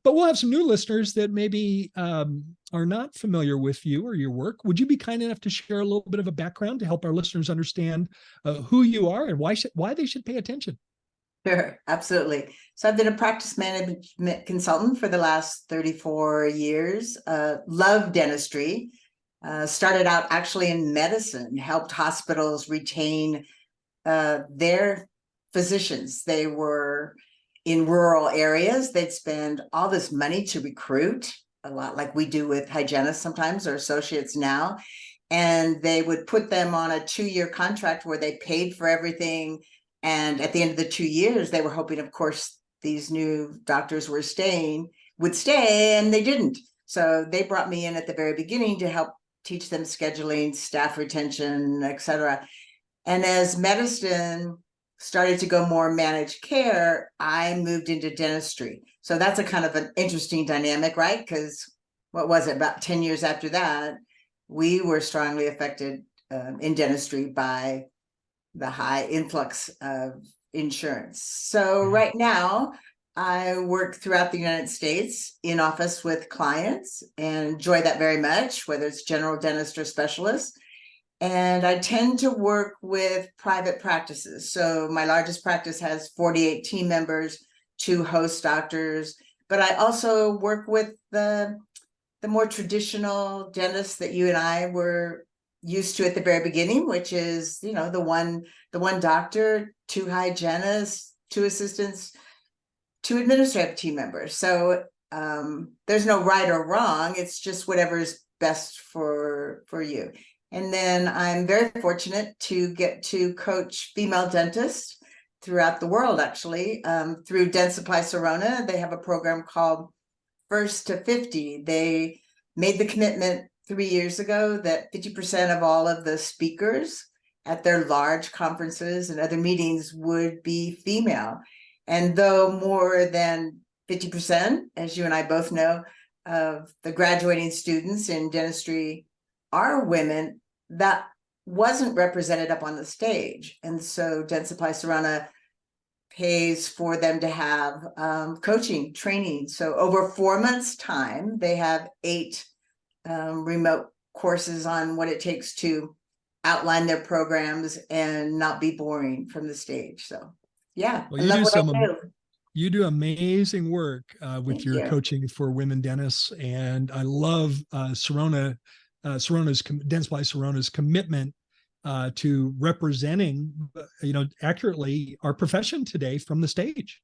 But we'll have some new listeners that maybe are not familiar with you or your work. Would you be kind enough to share a little bit of a background to help our listeners understand who you are and why they should pay attention? Sure, absolutely. So I've been a practice management consultant for the last 34 years. Love dentistry. Started out actually in medicine, helped hospitals retain their physicians. They were in rural areas. They'd spend all this money to recruit, a lot like we do with hygienists sometimes or associates now. And they would put them on a 2-year contract where they paid for everything. And at the end of the 2 years, they were hoping, of course, these new doctors would stay, and they didn't. So they brought me in at the very beginning to help teach them scheduling, staff retention, etc. And as medicine started to go more managed care, I moved into dentistry. So that's a kind of an interesting dynamic, right? Because what was it, about 10 years after that, we were strongly affected in dentistry by the high influx of insurance. So right now, I work throughout the United States in office with clients and enjoy that very much, whether it's general dentist or specialist. And I tend to work with private practices. So my largest practice has 48 team members, 2 host doctors, but I also work with the more traditional dentists that you and I were used to at the very beginning, which is, you know, the one doctor, 2 hygienists, 2 assistants, 2 administrative team members. So there's no right or wrong. It's just whatever's best for you. And then I'm very fortunate to get to coach female dentists throughout the world, actually, through Dentsply Sirona. They have a program called First to 50. They made the commitment 3 years ago that 50% of all of the speakers at their large conferences and other meetings would be female. And though more than 50%, as you and I both know, of the graduating students in dentistry are women, that wasn't represented up on the stage. And so Dentsply Sirona pays for them to have coaching training. So over 4 months' time, they have 8 remote courses on what it takes to outline their programs and not be boring from the stage. So yeah, well, I love what I do. You do amazing work with Thank your you. coaching for women dentists, and I love Dentsply Sirona's commitment to representing, accurately our profession today from the stage.